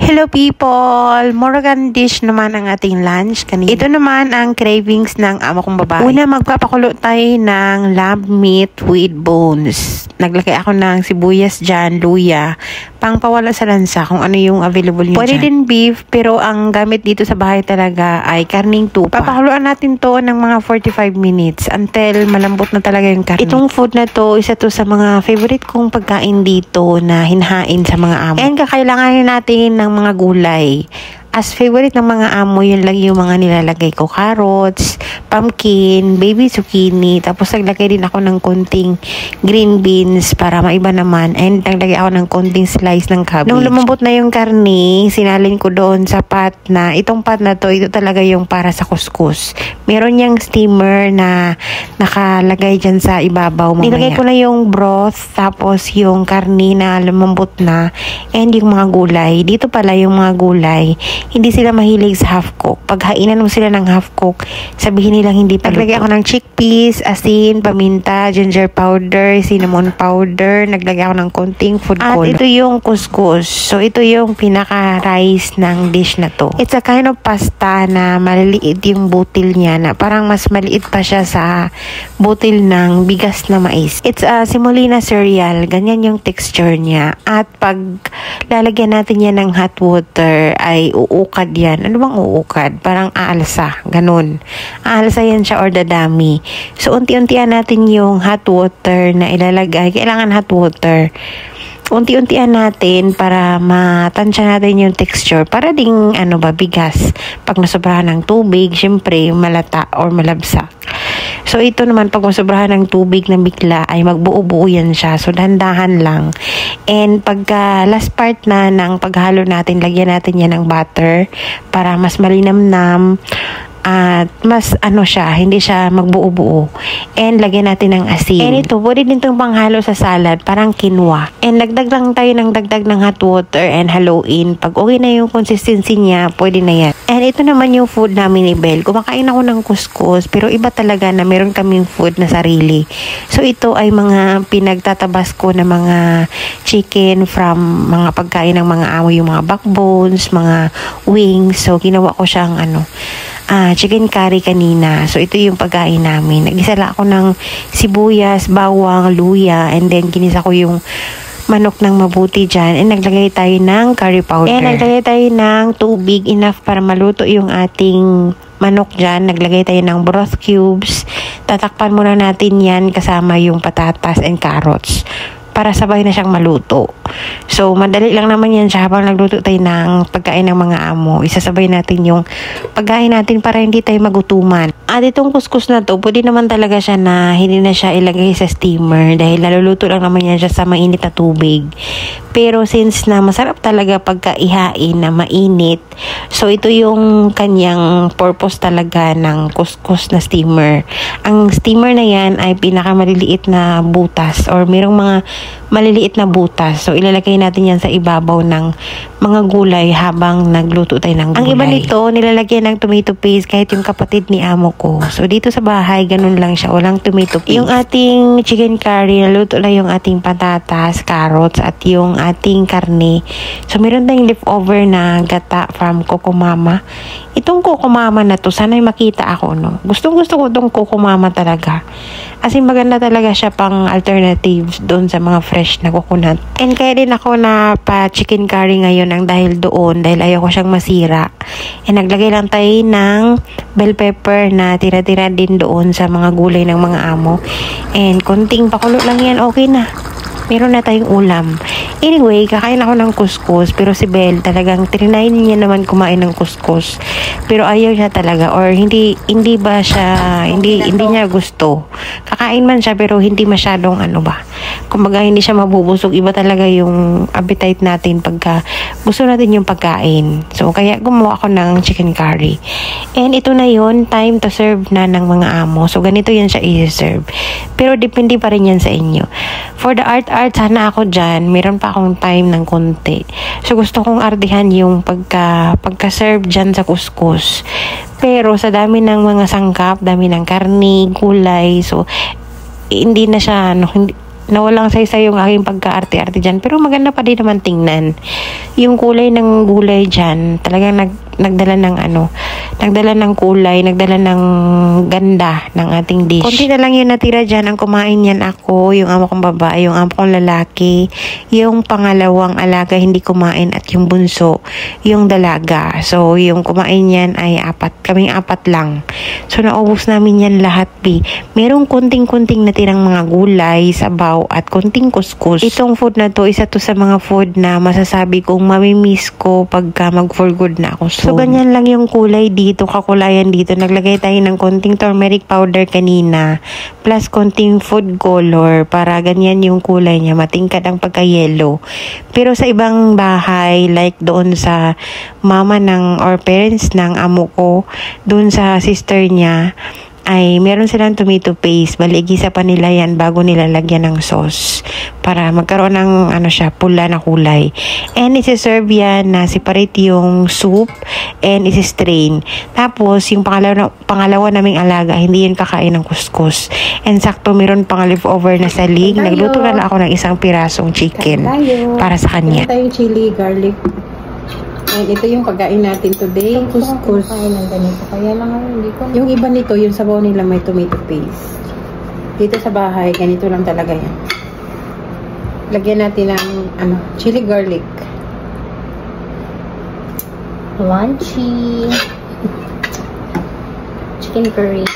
Hello people! Morgan dish naman ang ating lunch kanina. Ito naman ang cravings ng amo kong babae. Una, magpapakulo tayo ng lamb meat with bones. Naglagay ako ng sibuyas dyan, luya, pangpawala sa lansa kung ano yung available nyo Pwede din beef, pero ang gamit dito sa bahay talaga ay karning tupa. Papakuluan natin to ng mga 45 minutes until malambot na talaga yung karne. Itong food na to, isa to sa mga favorite kong pagkain dito na hinhain sa mga amo. And kakailanganin natin ng mga gulay. As favorite ng mga amo, yun lang yung mga nilalagay ko. Carrots, pumpkin, baby zucchini. Tapos naglagay din ako ng konting green beans para maiba naman. And naglagay ako ng konting slice ng cabbage. Nung lumambot na yung karne, sinalin ko doon sa pot na, itong pot na to, ito talaga yung para sa kuskus. Meron niyang steamer na nakalagay dyan sa ibabaw mamaya. Nilagay ko na yung broth, tapos yung karne na lumambot na, and yung mga gulay. Dito pala yung mga gulay, hindi sila mahilig sa half cook. Pag hainan mo sila ng half cook, sabihin nilang hindi pa luto. Naglagay ako ng chickpeas, asin, paminta, ginger powder, cinnamon powder. Naglagay ako ng konting food color. At ito yung couscous. So ito yung pinaka-rice ng dish na to. It's a kind of pasta na maliliit yung butil niya, na parang mas maliit pa siya sa butil ng bigas na mais. It's a semolina cereal. Ganyan yung texture niya. At pag lalagyan natin yan ng hot water, ay uukad yan. Ano bang uukad? Parang aalsa. Ganun. Aalsa yan siya or dadami. So, unti-untian natin yung hot water na ilalagay. Kailangan hot water. Unti-untian natin para matansya natin yung texture. Para ding, bigas. Pag nasobrahan ng tubig, syempre, malata or malabsa. So, ito naman, pag masobrahan ng tubig na bigla, ay magbuo-buo yan siya. So, dahan-dahan lang. And pagka last part na ng paghalo natin, lagyan natin yan ng butter para mas malinamnam at mas hindi siya magbuo-buo. And lagyan natin ng asin. And ito, pwede din itong panghalo sa salad, parang quinoa. And dagdag lang tayo ng dagdag ng hot water and haluin. Pag okay na yung consistency niya, pwede na yan. And ito naman yung food namin ni Belle. Kumakain ako ng couscous, pero iba talaga na meron kaming food na sarili. So ito ay mga pinagtatabas ko na mga chicken from mga pagkain ng mga amo, yung mga backbones, mga wings. So ginawa ko siyang chicken curry kanina. So, ito yung pagkain namin. Nagisa lang ako ng sibuyas, bawang, luya, and then ginisa ko yung manok ng mabuti dyan. And naglagay tayo ng curry powder. And naglagay tayo ng tubig enough para maluto yung ating manok dyan. Naglagay tayo ng broth cubes. Tatakpan muna natin yan kasama yung patatas and carrots para sabay na siyang maluto. So, madali lang naman yan siya habang nagluto tayo ng pagkain ng mga amo. Isasabay natin yung pagkain natin para hindi tayo magutuman. At itong couscous na to, pwede naman talaga siya na hindi na siya ilagay sa steamer dahil naluluto lang naman yan siya sa mainit na tubig. Pero since na masarap talaga pagka ihain na mainit, so ito yung kanyang purpose talaga ng couscous na steamer. Ang steamer na yan ay pinakamaliliit na butas or mayroong mga maliliit na butas. So, ilalagay natin yan sa ibabaw ng mga gulay habang nagluto tayo ng gulay. Ang iba nito, nilalagyan ng tomato paste kahit yung kapatid ni amo ko. So, dito sa bahay, ganun lang siya. Walang tomato paste. Yung ating chicken curry, naluto na yung ating patatas, carrots, at yung ating karne. So, meron tayong leftover na gata from Coco Mama. Itong Coco Mama na to, sana'y makita ako, no? Gustong-gusto ko itong Coco Mama talaga. As in, maganda talaga siya pang alternatives doon sa mga fresh na coconut. And kaya din ako na pa chicken curry ngayon ang dahil doon, dahil ayaw ko siyang masira. And naglagay lang tayo ng bell pepper na tira-tira din doon sa mga gulay ng mga amo. And konting pakulo lang yan, okay na. Meron na tayong ulam. Anyway, kakain ako ng couscous, pero si Belle talagang trinay niya naman kumain ng couscous. Pero ayaw siya talaga, or hindi niya gusto. Kakain man siya, pero hindi masyadong kumbaga hindi siya mabubusog. Iba talaga yung appetite natin pagka gusto natin yung pagkain. So, kaya gumawa ako ng chicken curry. And ito na yun, time to serve na ng mga amo. So, ganito yan siya i-serve. Pero depende pa rin yan sa inyo. For the art, sana ako dyan, meron pa akong time ng konti. So, gusto kong artihan yung pagka-serve dyan sa couscous. Pero, sa dami ng mga sangkap, dami ng karni, gulay, so, hindi na siya, na walang saysay yung aking pagka-arte-arte dyan. Pero maganda pa din naman tingnan. Yung kulay ng gulay dyan, talagang nagdala ng kulay, nagdala ng ganda ng ating dish. Konti na lang yung natira dyan. Ang kumain yan ako, yung amo kong babae, yung amo kong lalaki, yung pangalawang alaga hindi kumain, at yung bunso, yung dalaga. So, yung kumain yan ay kaming apat lang. So, naubos namin yan lahat, Merong konting-konting natirang mga gulay, sabaw, at konting kuskus. Itong food na to, isa to sa mga food na masasabi kong mamimiss ko pagka mag-for good na ako. So, ganyan lang yung kulay dito, kakulayan dito. Naglagay tayo ng konting turmeric powder kanina, plus konting food color, para ganyan yung kulay niya, matingkad ang pagka-yellow. Pero sa ibang bahay, like doon sa mama or parents ng amo ko, doon sa sister niya, ay meron silang tomato paste. Bali, igisa pa nila yan bago nila lagyan ng sauce para magkaroon ng pula na kulay. And isi-serve yan na separate yung soup and isi-strain. Tapos, yung pangalawa naming alaga, hindi yun kakain ng kuskus. And sakto, meron pang leftover na salig. Nagluto na lang ako ng isang pirasong chicken para sa kanya. Ito tayong chili, garlic. And ito yung pagkain natin today, couscous. Kaya lang hindi ko. Yung iba nito, yung sabaw nila may tomato paste. Dito sa bahay, ganito lang talaga yan. Lagyan natin ng chili garlic. Lunchy. Chicken curry.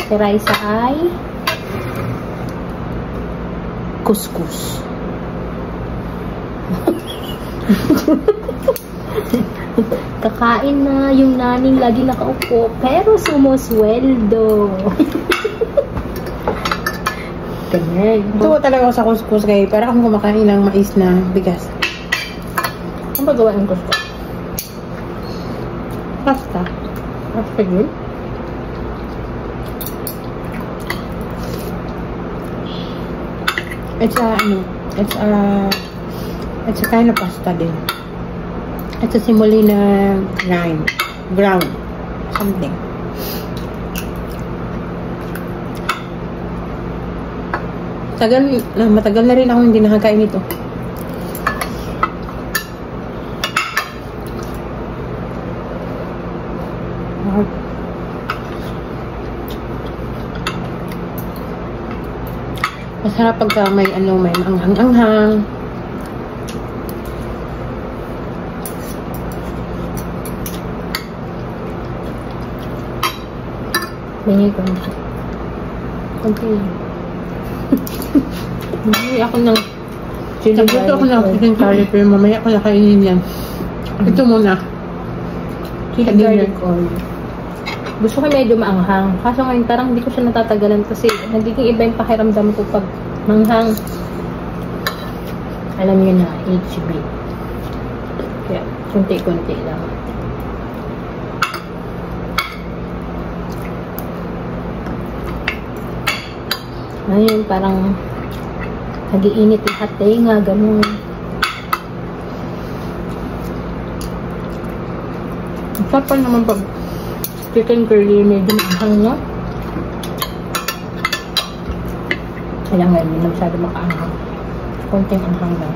Si Raisa ay couscous. Kakain na yung naning lagi nakaupo pero sumusweldo. Ganyan. Ito talaga ako sa couscous kaya para akong kumakain ng mais na bigas. Ano ba gawa ng couscous? Pasta. Pasta yun? It's a kind of pasta din. It's a semolina ground something. Matagal na rin ako hindi nakakain ito. Masarap pagka may manghang-anghang. Binigay ko na siya. Kunti lang. Hindi ako ng nagluto ako ng chicken curry pero mamaya ko nakainin yan. Ito muna. Chili garlic oil. Gusto ko medyo maanghang. Kaso ngayon parang hindi ko siya natatagalan kasi nagiging iba yung pakiramdam ko pag manghang. Alam niyo na, HB. Kaya, kunti-kunti lang. Ngayon, parang nag-iinit yung hati nga, ganun. Sarap pa naman pag chicken curry, medyo maanghang, no? Kaya ngayon, hindi na masyado makaanghang. Konting anghang lang.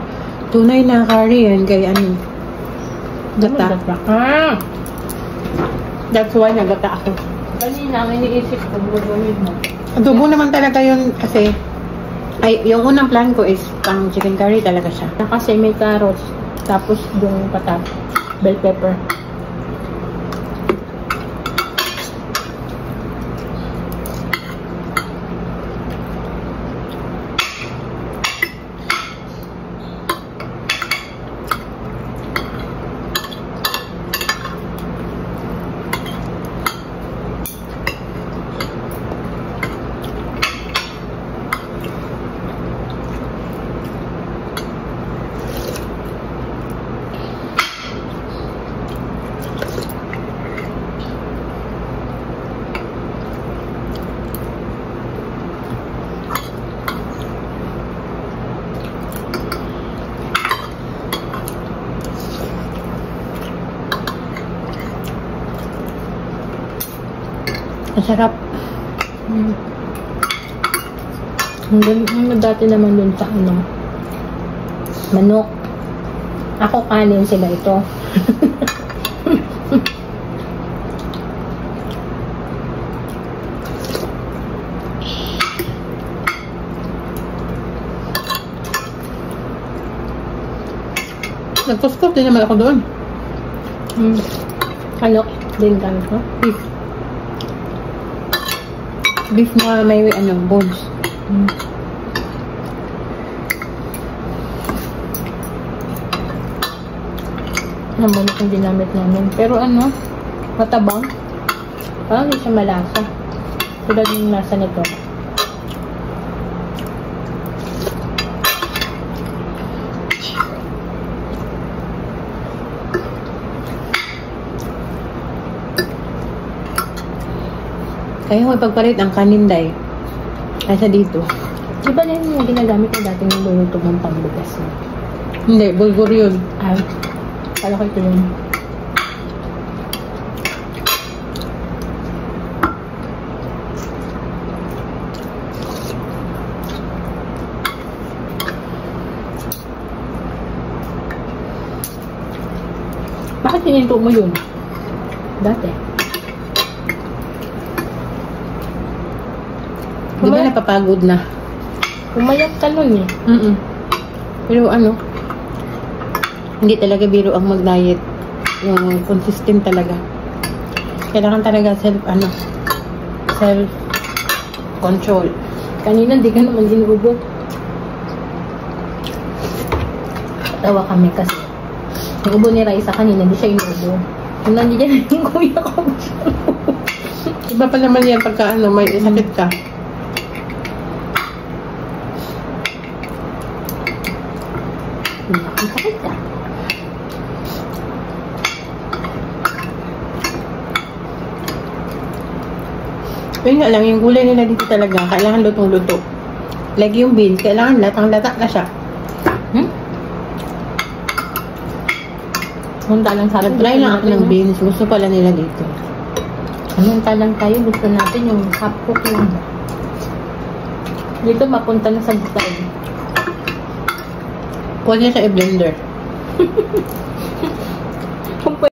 Tunay na curry yan, kaya gata. Ah! That's why nagata ako. Kanina, ang iniisip ko, gagawin mo. Adobo naman talaga yun kasi yung unang plan ko is pang chicken curry talaga siya. Kasi may carrots, tapos yung bell pepper. Masarap. Ang dati naman dun sa ano, manok. Ako kanin, sila ito. Nagkuskot din naman ako doon. Ano? Din kami ko? Beef. Beef na may ano, bones. Naman yung ginamit namin. Pero ano, matabang. Parang hindi siya malasa. Tulad yung nasa nito. Kaya may pagpalit ang kanin day. Kaysa dito. Di ba na yung ginagamit na dating yung luluto mong pangbugas na? Hindi, bulgur yun. Ay, kala ko ito yun. Bakit sininto mo yun? Dati. Di ba napapagod na? Umayak ka nun eh. Pero ano, hindi talaga biro ang mag-diet. Yung consistent talaga. Kailangan talaga self-control. Kanina hindi ka naman inuubot. Tawa kami kasi. Yung ubo ni Raisa kanina, hindi siya inuubo. Kung nandiyan yung kuya ko. Iba pa naman yan pagka ano, may sakit ka. Ang sakit ka. Yun nga lang, yung gulay nila dito talaga, kailangan lutong-luto. Like yung beans, kailangan latang-lata na siya. Munta lang sa akin. Try lang ako ng beans, gusto pala nila dito. Munta lang tayo, gusto natin yung half cook lang. Dito mapunta na sa gustay. Pwede niya sa i-blender.